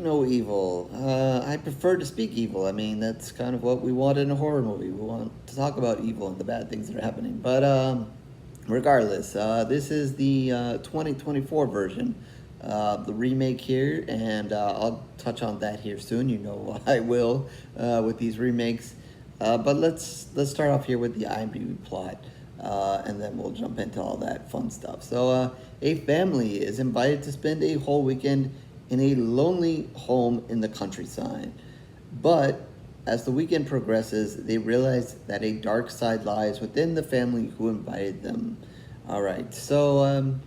no evil. I prefer to speak evil. I mean, that's kind of what we want in a horror movie. We want to talk about evil and the bad things that are happening. But regardless, this is the 2024 version, the remake here, and I'll touch on that here soon. You know, I will with these remakes. But let's start off here with the IMDb plot, and then we'll jump into all that fun stuff. So, a family is invited to spend a whole weekend in a lonely home in the countryside. But as the weekend progresses, they realize that a dark side lies within the family who invited them. All right, so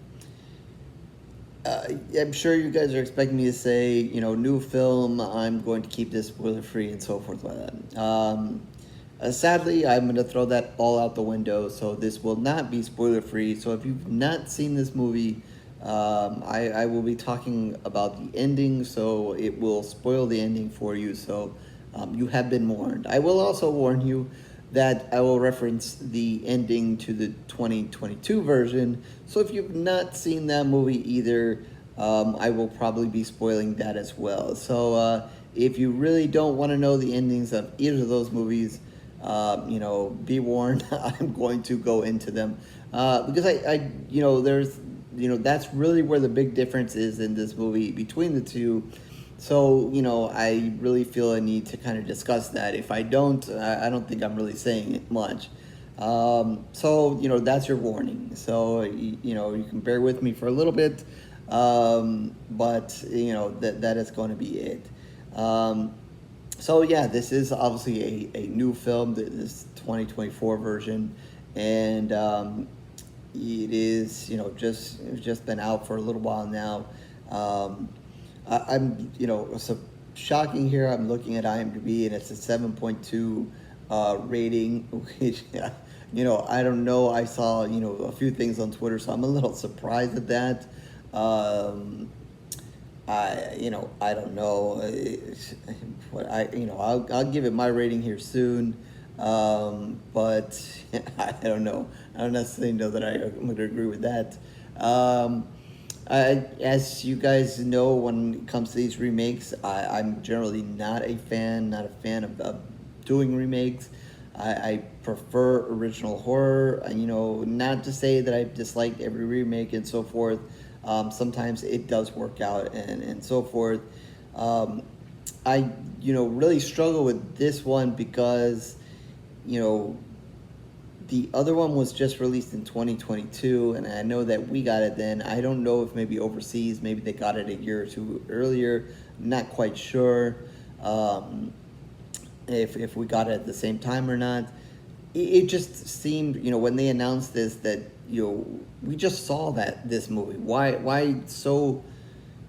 I'm sure you guys are expecting me to say, new film. I'm going to keep this spoiler free and so forth like that. Sadly, I'm going to throw that all out the window, so this will not be spoiler free. So if you've not seen this movie, I will be talking about the ending, so it will spoil the ending for you. So you have been warned. I will also warn you that I will reference the ending to the 2022 version. So if you've not seen that movie either, I will probably be spoiling that as well. So if you really don't want to know the endings of either of those movies, be warned. I'm going to go into them because there's, that's really where the big difference is in this movie between the two. So, I really feel a need to kind of discuss that. If I don't, I don't think I'm really saying it much. That's your warning. So, you can bear with me for a little bit, but, that is going to be it. This is obviously a new film, this 2024 version, and it is, it's just been out for a little while now. I'm, so shocking here. I'm looking at IMDb and it's a 7.2 rating, which, I don't know. I saw, a few things on Twitter, so I'm a little surprised at that. I don't know. I'll give it my rating here soon. But I don't know. I don't necessarily know that I'm going to agree with that. As you guys know, when it comes to these remakes, I'm generally not a fan of doing remakes. I prefer original horror. Not to say that I've disliked every remake and so forth. Sometimes it does work out and so forth. I really struggle with this one because, the other one was just released in 2022, and I know that we got it then. I don't know if maybe overseas, maybe they got it a year or two earlier. Not quite sure if we got it at the same time or not. It just seemed, when they announced this, that we just saw this movie. Why so?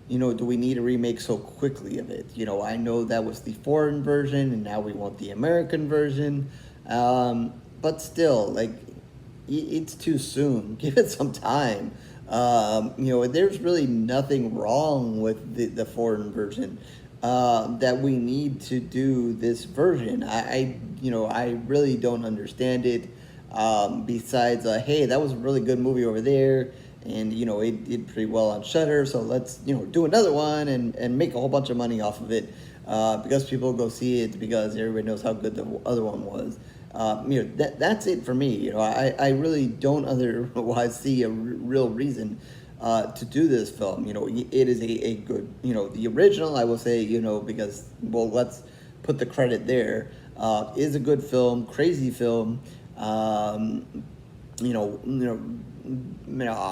Do we need a remake so quickly of it? I know that was the foreign version, and now we want the American version. But still, it's too soon. Give it some time. There's really nothing wrong with the foreign version. That we need to do this version. I really don't understand it. Besides, hey, that was a really good movie over there, and it did pretty well on Shudder. So let's do another one and make a whole bunch of money off of it because people go see it because everybody knows how good the other one was. That's it for me. I really don't otherwise see a real reason to do this film. It is a good, the original, I will say, because, well, let's put the credit there, is a good film, crazy film, a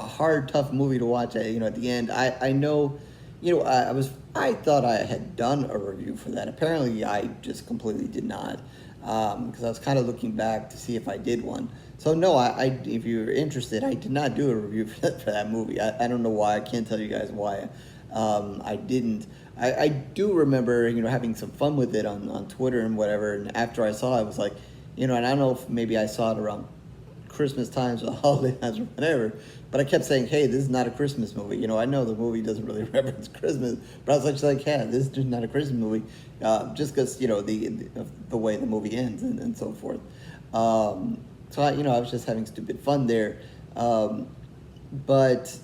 hard, tough movie to watch at the end. I know, I thought I had done a review for that. Apparently I just completely did not. Because I was kind of looking back to see if I did one. So no, if you're interested, I did not do a review for that movie. I don't know why. I can't tell you guys why I didn't. I do remember, having some fun with it on Twitter and whatever. And after I saw it, I was like, and I don't know if maybe I saw it around Christmas times or holiday times or whatever, but I kept saying, hey, this is not a Christmas movie. I know the movie doesn't really reference Christmas, but I was actually like, yeah, this is just not a Christmas movie, just because, the way the movie ends and so forth. So I was just having stupid fun there. But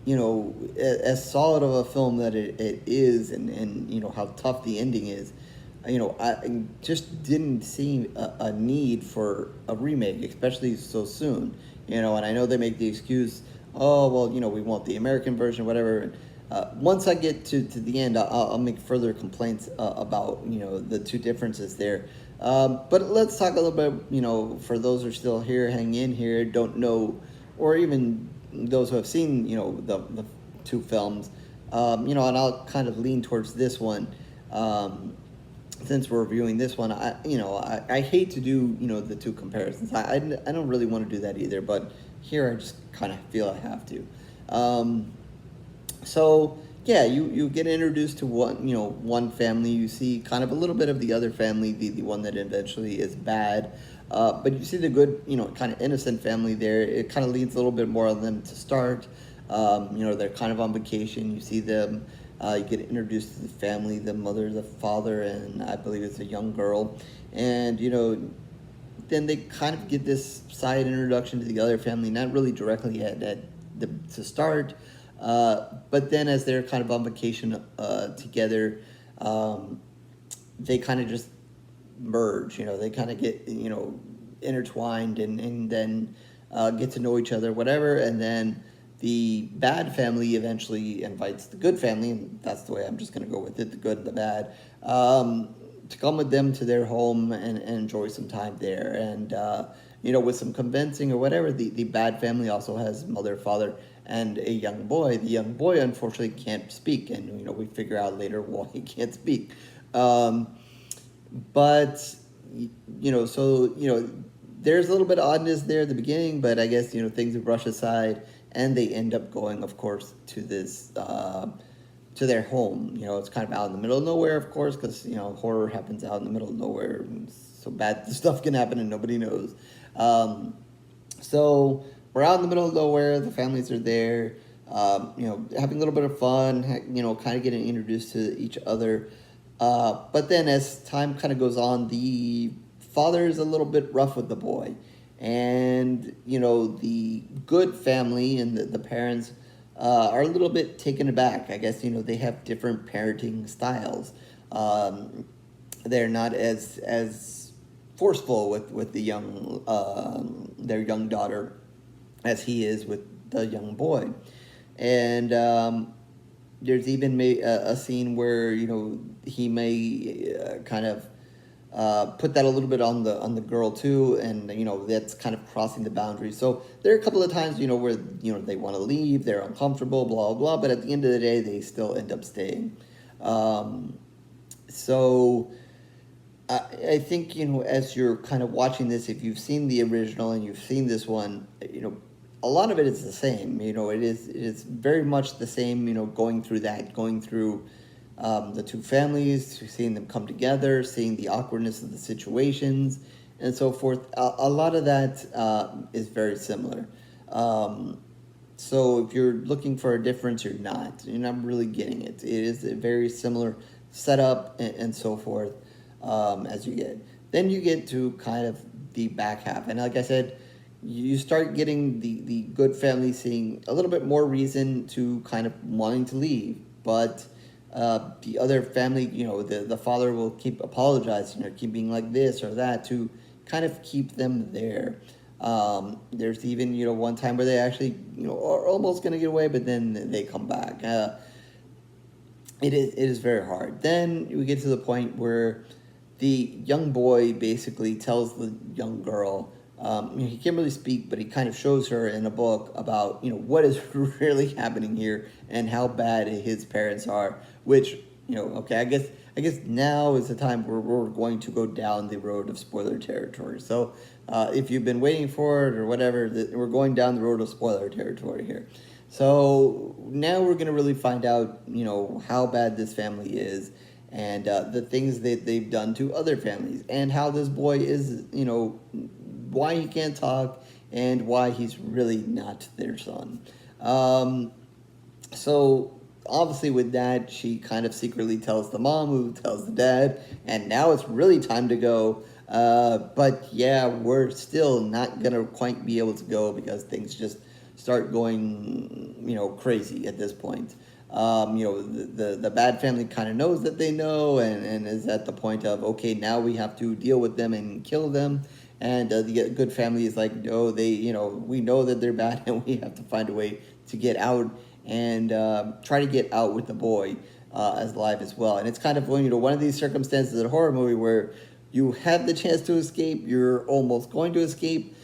as solid of a film that it is, and how tough the ending is, I just didn't see a need for a remake, especially so soon. And I know they make the excuse, oh, well, we want the American version, whatever. Once I get to the end, I'll make further complaints about, the two differences there. But let's talk a little bit, for those who are still here, hang in here, don't know, or even those who have seen, the two films, and I'll kind of lean towards this one. Since we're reviewing this one, I hate to do, the two comparisons. I don't really want to do that either, but here I just kind of feel I have to. So yeah, you get introduced to one family. You see kind of a little bit of the other family, the one that eventually is bad. But you see the good, kind of innocent family there. It kind of leans a little bit more on them to start. They're kind of on vacation. You see them. You get introduced to the family, the mother, the father, and I believe it's a young girl. And, then they kind of get this side introduction to the other family, not really directly to start. But then as they're kind of on vacation together, they kind of just merge. They kind of get, intertwined and then get to know each other, whatever. And then the bad family eventually invites the good family, and that's the way I'm just going to go with it, the good and the bad, to come with them to their home and enjoy some time there. And, with some convincing or whatever, the bad family also has mother, father, and a young boy. The young boy, unfortunately, can't speak, and, we figure out later why he can't speak. But, there's a little bit of oddness there at the beginning, but I guess, things would brush aside. And they end up going, of course, to this, to their home. It's kind of out in the middle of nowhere, of course, because, horror happens out in the middle of nowhere. So bad stuff can happen and nobody knows. So we're out in the middle of nowhere. The families are there, having a little bit of fun, kind of getting introduced to each other. But then as time kind of goes on, the father is a little bit rough with the boy. And, the good family and the parents are a little bit taken aback. I guess, they have different parenting styles. They're not as forceful with the their young daughter as he is with the young boy. And there's even a scene where, he may kind of put that a little bit on the girl too, and that's kind of crossing the boundary. So there are a couple of times where they want to leave, they're uncomfortable, blah blah, but at the end of the day they still end up staying. So I think as you're kind of watching this, if you've seen the original and you've seen this one, a lot of it is the same. It's very much the same. Going through the two families, seeing them come together, seeing the awkwardness of the situations, and so forth. A lot of that is very similar. So if you're looking for a difference, you're not really getting it. It is a very similar setup and so forth as you get. Then you get to kind of the back half. And like I said, you start getting the good family seeing a little bit more reason to kind of wanting to leave. But the other family, the father will keep apologizing or keep being like this or that to kind of keep them there. There's even, one time where they actually, are almost going to get away, but then they come back. It is very hard. Then we get to the point where the young boy basically tells the young girl, he can't really speak, but he kind of shows her in a book about, what is really happening here and how bad his parents are, which, okay, I guess now is the time where we're going to go down the road of spoiler territory. So if you've been waiting for it or whatever, we're going down the road of spoiler territory here. So now we're going to really find out, how bad this family is and the things that they've done to other families and how this boy is, why he can't talk and why he's really not their son. So obviously with that, she kind of secretly tells the mom, who tells the dad, and now it's really time to go. But yeah, we're still not going to quite be able to go because things just start going, crazy at this point. The bad family kind of knows that they know, and is at the point of, okay, now we have to deal with them and kill them. And the good family is like, no, we know that they're bad, and we have to find a way to get out and try to get out with the boy as alive as well. And it's kind of, one of these circumstances in a horror movie where you have the chance to escape, you're almost going to escape,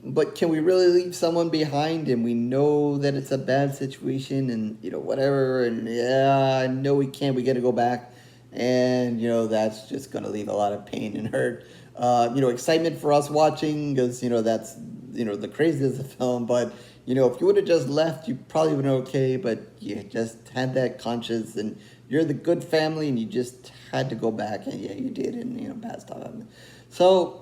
but can we really leave someone behind? And we know that it's a bad situation, and whatever. And yeah, no, we can't. We got to go back, and that's just going to leave a lot of pain and hurt. Excitement for us watching, because that's the craziness of the film. But if you would have just left, you probably would have been okay. But you just had that conscience, and you're the good family, and you just had to go back, and yeah, you did, and bad stuff. So.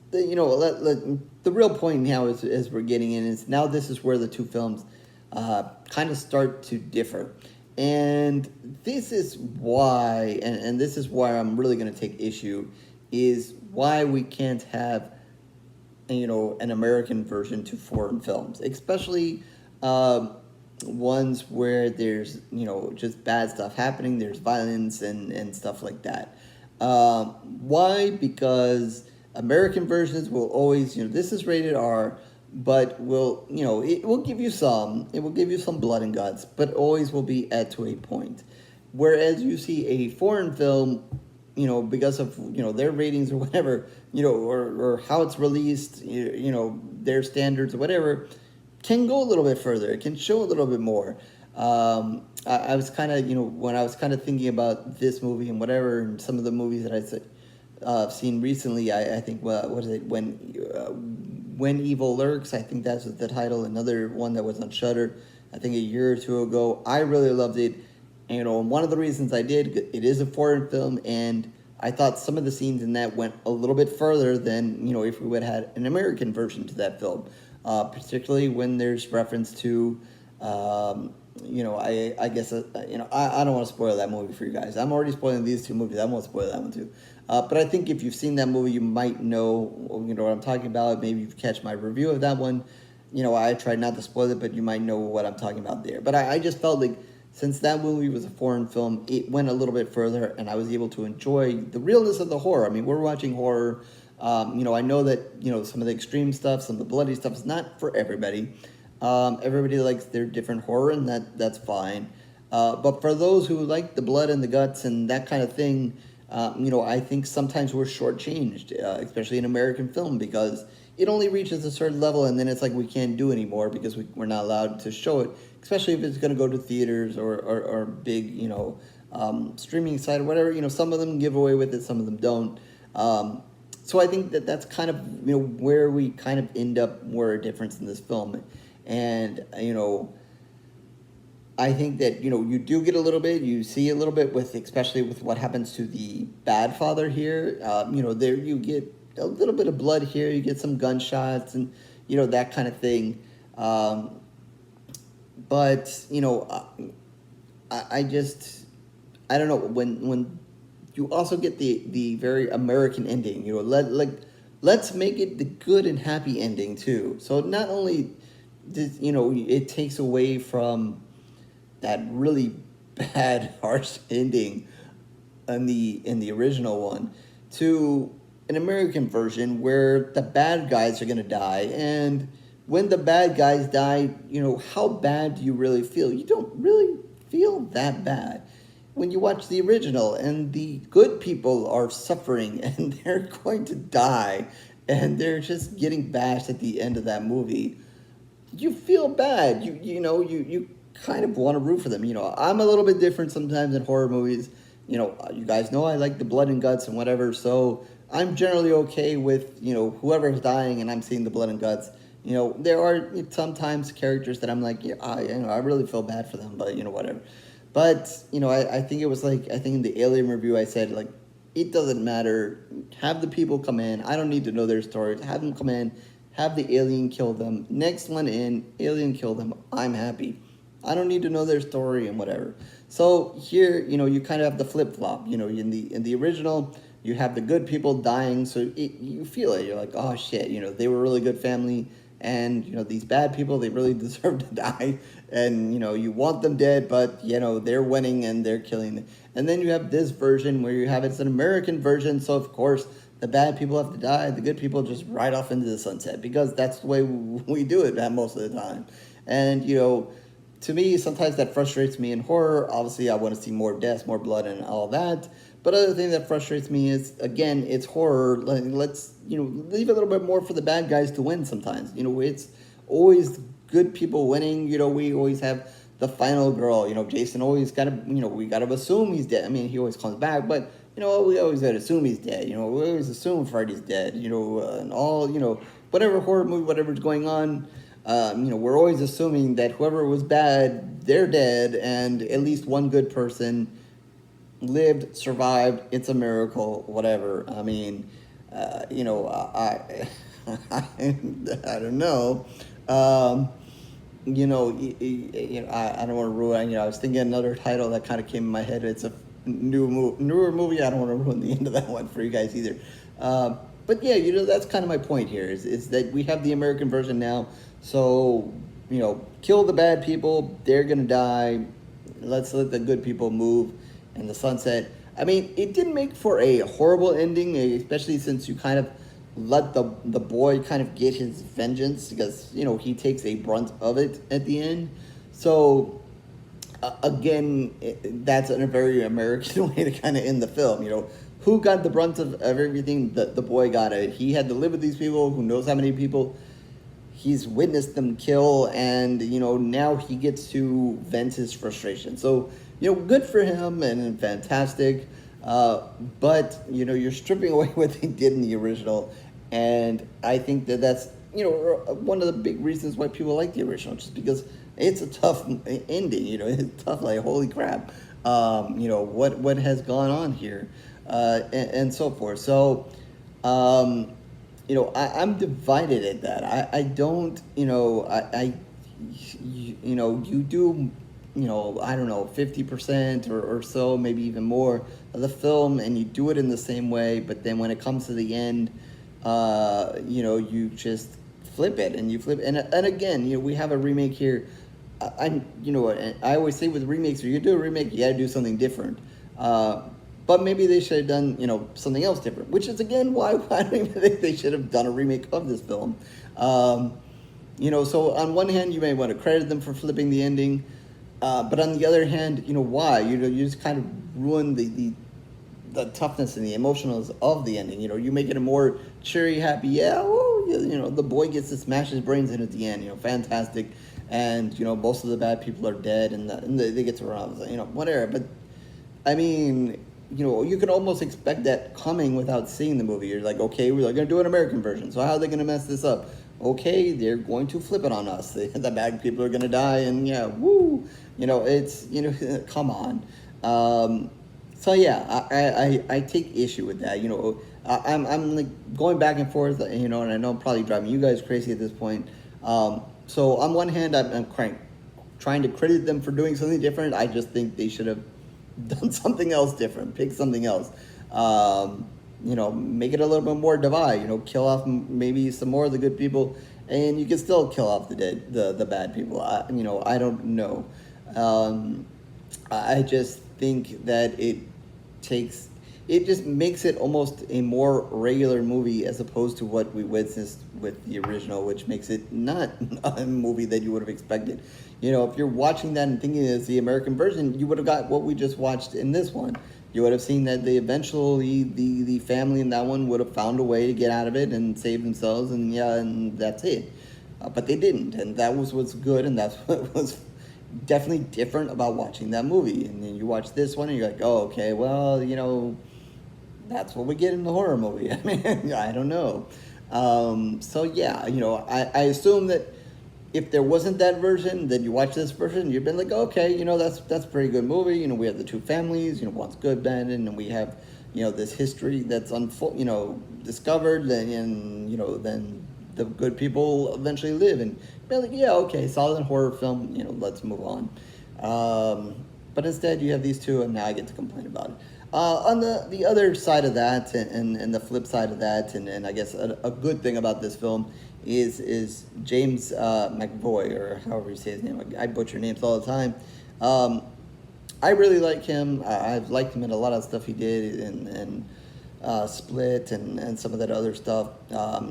The real point now is we're getting in is now this is where the two films kind of start to differ. And this is why, and this is why I'm really going to take issue, is why we can't have, an American version to foreign films, especially ones where there's, just bad stuff happening, there's violence and stuff like that. Why? Because American versions will always, this is rated R, but it will give you some blood and guts, but always will be to a point. Whereas you see a foreign film, because of, their ratings or whatever, or how it's released, their standards or whatever, can go a little bit further. It can show a little bit more. I was kind of, when I was kind of thinking about this movie and whatever, and some of the movies that I said, seen recently, I think, what is it, When Evil Lurks, I think that's the title, another one that was on Shudder, I think a year or two ago. I really loved it, and one of the reasons I did, it is a foreign film, and I thought some of the scenes in that went a little bit further than, if we would have had an American version to that film, particularly when there's reference to, I guess, I don't want to spoil that movie for you guys. I'm already spoiling these two movies. I won't spoil that one too. But I think if you've seen that movie, you might know, what I'm talking about. Maybe you've catch my review of that one. I tried not to spoil it, but you might know what I'm talking about there. But I just felt like since that movie was a foreign film, it went a little bit further, and I was able to enjoy the realness of the horror. I mean, we're watching horror. I know that, some of the extreme stuff, some of the bloody stuff is not for everybody. Everybody likes their different horror, and that's fine. But for those who like the blood and the guts and that kind of thing, I think sometimes we're shortchanged, especially in American film, because it only reaches a certain level, and then it's like we can't do anymore because we're not allowed to show it, especially if it's going to go to theaters or big, streaming site or whatever. Some of them give away with it, some of them don't. So I think that's kind of, where we kind of end up more a difference in this film. And, I think that, you do get a little bit, you see a little bit especially with what happens to the bad father here. There you get a little bit of blood here, you get some gunshots and, that kind of thing. But, I don't know, when you also get the very American ending, let's make it the good and happy ending too. So not only does, it takes away from that really bad, harsh ending in the original one to an American version where the bad guys are going to die. And when the bad guys die, how bad do you really feel? You don't really feel that bad. When you watch the original and the good people are suffering and they're going to die and they're just getting bashed at the end of that movie, you feel bad. You kind of want to root for them. I'm a little bit different sometimes in horror movies. You guys know I like the blood and guts and whatever, so I'm generally okay with, whoever's dying and I'm seeing the blood and guts. There are sometimes characters that I'm like, yeah, I really feel bad for them, but, whatever. But, I think it was I think in the Alien review I said, it doesn't matter. Have the people come in. I don't need to know their stories. Have them come in. Have the alien kill them. Next one in, alien kill them. I'm happy. I don't need to know their story and whatever. So here, you kind of have the flip-flop. In the original, you have the good people dying, so you feel it. You're like, oh, shit, they were a really good family. and these bad people, they really deserve to die, and you want them dead, but they're winning and they're killing. And then you have this version where you have it's an American version, so of course the bad people have to die, the good people just ride off into the sunset, because that's the way we do it most of the time. And to me, sometimes that frustrates me in horror. Obviously, I want to see more deaths, more blood, and all that. But other thing that frustrates me is, again, it's horror. Let's leave a little bit more for the bad guys to win. Sometimes it's always good people winning. We always have the final girl. Jason always got to we got to assume he's dead. I mean, he always comes back, but we always got to assume he's dead. We always assume Freddy's dead. And all whatever horror movie, whatever's going on. We're always assuming that whoever was bad, they're dead, and at least one good person lived, survived. It's a miracle, whatever. I mean, I don't know. I don't want to ruin. I was thinking another title that kind of came in my head. It's a newer movie. I don't want to ruin the end of that one for you guys either. But yeah, that's kind of my point here. Is that we have the American version now. So, kill the bad people. They're going to die. Let's let the good people move in the sunset. I mean, it didn't make for a horrible ending, especially since you kind of let the boy kind of get his vengeance, because, he takes a brunt of it at the end. So, again, that's a very American way to kind of end the film. Who got the brunt of everything? The boy got it. He had to live with these people. Who knows how many people he's witnessed them kill, and now he gets to vent his frustration. So good for him and fantastic, but you're stripping away what they did in the original, and I think that's one of the big reasons why people like the original, just because it's a tough ending. It's tough, like holy crap, what has gone on here, and so forth. So I'm divided at that. I don't, you do, I don't know, 50% or so, maybe even more of the film, and you do it in the same way, but then when it comes to the end, you just flip it, and you flip, and again, we have a remake here. I always say with remakes, if you do a remake, you gotta do something different. But maybe they should have done, something else different, which is, again, why I don't even think they should have done a remake of this film. So on one hand, you may want to credit them for flipping the ending, but on the other hand, why? You just kind of ruin the toughness and the emotionals of the ending. You make it a more cheery, happy, the boy gets to smash his brains in at the end, fantastic, and, most of the bad people are dead, and they get to run off, whatever. But, I mean, you can almost expect that coming without seeing the movie. You're like, okay, we're going to do an American version. So how are they going to mess this up? Okay, they're going to flip it on us. The bad people are going to die, and woo. It's, come on. So yeah, I take issue with that. I'm like going back and forth, and I know I'm probably driving you guys crazy at this point. So on one hand, I'm trying to credit them for doing something different. I just think they should have done something else different, pick something else, make it a little bit more divide, kill off maybe some more of the good people, and you can still kill off the bad people. I don't know. I just think that it just makes it almost a more regular movie as opposed to what we witnessed with the original, which makes it not a movie that you would have expected. If you're watching that and thinking it's the American version, you would have got what we just watched in this one. You would have seen that they eventually, the family in that one would have found a way to get out of it and save themselves, and that's it. But they didn't, and that was what's good, and that's what was definitely different about watching that movie. And then you watch this one, and you're like, oh, okay, well, that's what we get in the horror movie. I mean, I don't know. So yeah, I assume that if there wasn't that version, then you watch this version, you've been like, okay, that's a pretty good movie. We have the two families, one's good, bad, and then we have, this history that's discovered, and then the good people eventually live, and you're like, yeah, okay, solid horror film, let's move on. But instead, you have these two, and now I get to complain about it. On the other side of that, and the flip side of that, and I guess a good thing about this film is James McAvoy, or however you say his name. I butcher names all the time. I really like him. I've liked him in a lot of stuff he did, and Split and some of that other stuff.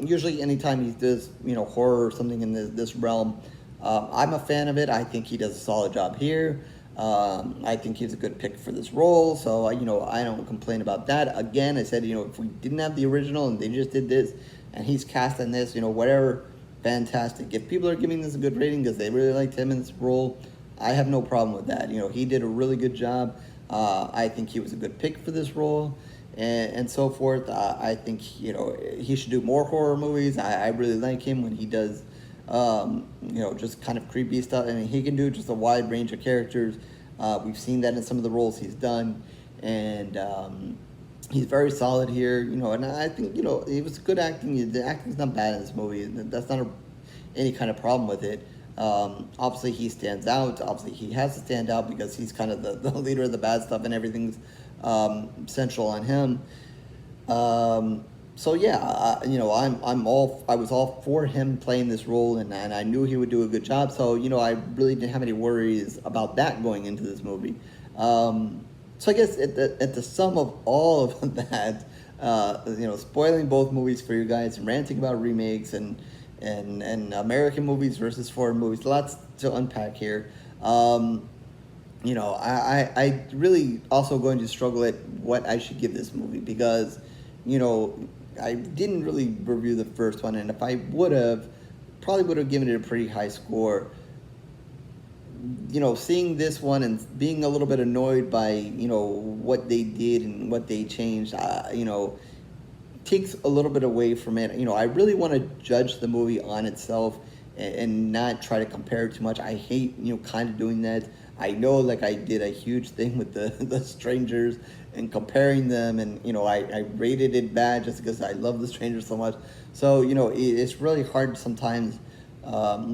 Usually, anytime he does horror or something in this realm, I'm a fan of it. I think he does a solid job here. I think he's a good pick for this role, so I don't complain about that. Again, I said if we didn't have the original and they just did this, and he's cast in this, whatever, fantastic. If people are giving this a good rating because they really liked him in this role, I have no problem with that. He did a really good job. I think he was a good pick for this role, and so forth. I think he should do more horror movies. I really like him when he does just kind of creepy stuff. I mean, he can do just a wide range of characters. We've seen that in some of the roles he's done, and he's very solid here. And I think it was good acting. The acting's not bad in this movie. That's not any kind of problem with it. Obviously, he stands out. Obviously, he has to stand out because he's kind of the leader of the bad stuff, and everything's central on him. So yeah, I was all for him playing this role, and I knew he would do a good job. So I really didn't have any worries about that going into this movie. So I guess at the sum of all of that, spoiling both movies for you guys and ranting about remakes and American movies versus foreign movies, lots to unpack here. I really also going to struggle at what I should give this movie because I didn't really review the first one, and if I probably would have given it a pretty high score. Seeing this one and being a little bit annoyed by what they did and what they changed, takes a little bit away from it. I really want to judge the movie on itself and not try to compare it too much. I hate kind of doing that. I know I did a huge thing with the Strangers and comparing them, and I rated it bad just because I love the Strangers so much. So it's really hard sometimes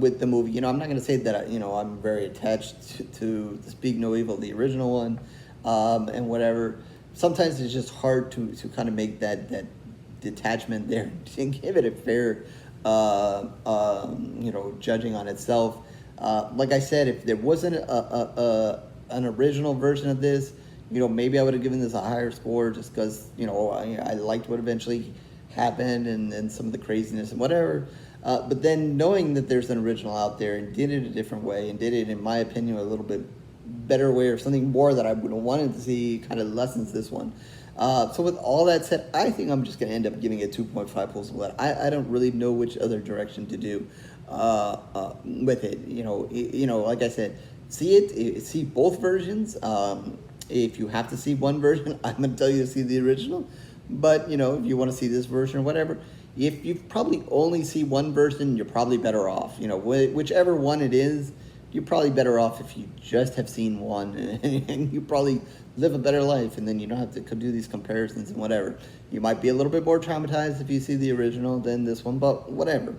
with the movie. I'm not going to say that I'm very attached to Speak No Evil, the original one, and whatever. Sometimes it's just hard to kind of make that detachment there and give it a fair judging on itself. Like I said, if there wasn't an original version of this, maybe I would have given this a higher score just because, I liked what eventually happened and some of the craziness and whatever. But then knowing that there's an original out there and did it a different way and did it, in my opinion, a little bit better way or something more that I would have wanted to see kind of lessens this one. So with all that said, I think I'm just going to end up giving it 2.5 pools of blood. I don't really know which other direction to do with it. Like I said, see both versions. If you have to see one version, I'm going to tell you to see the original. But, if you want to see this version or whatever, if you probably only see one version, you're probably better off. Whichever one it is, you're probably better off if you just have seen one, and you probably live a better life, and then you don't have to do these comparisons and whatever. You might be a little bit more traumatized if you see the original than this one, but whatever.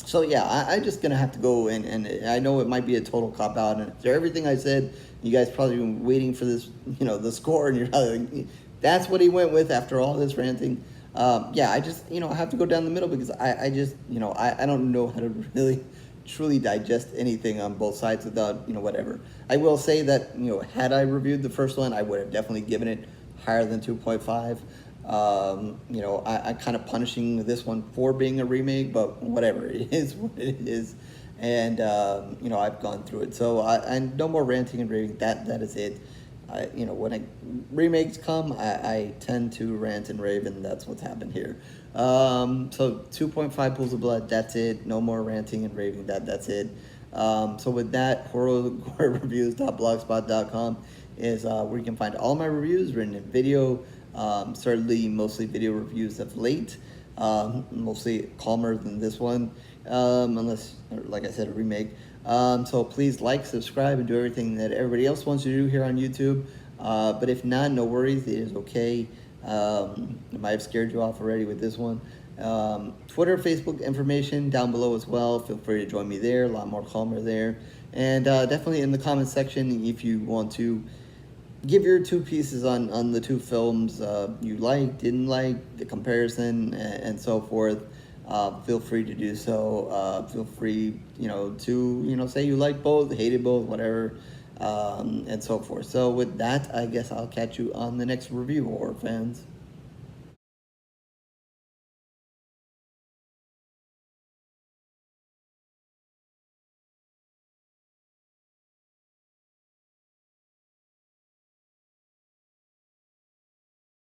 So yeah, I'm just gonna have to go and I know it might be a total cop out, and after everything I said, you guys probably been waiting for this, the score, and you're like, that's what he went with after all this ranting. I just, I have to go down the middle because I just, I don't know how to really truly digest anything on both sides without, whatever. I will say that, had I reviewed the first one, I would have definitely given it higher than 2.5. I kind of punishing this one for being a remake, but whatever, it is what it is. And, I've gone through it. So I no more ranting and raving. That is it. When remakes come, I tend to rant and rave, and that's what's happened here. So 2.5 pools of blood, that's it. No more ranting and raving, that's it. So with that, horrorreviews.blogspot.com is where you can find all my reviews written in video, certainly mostly video reviews of late, mostly calmer than this one, unless, like I said, a remake. So please like, subscribe, and do everything that everybody else wants you to do here on YouTube. But if not, no worries, it is okay. I might have scared you off already with this one. Twitter, Facebook information down below as well. Feel free to join me there. A lot more calmer there. And definitely in the comment section if you want to give your two pieces on the two films you like, didn't like, the comparison, and so forth. Feel free to do so. Feel free, to say you like both, hated both, whatever, and so forth. So with that, I guess I'll catch you on the next review, horror fans.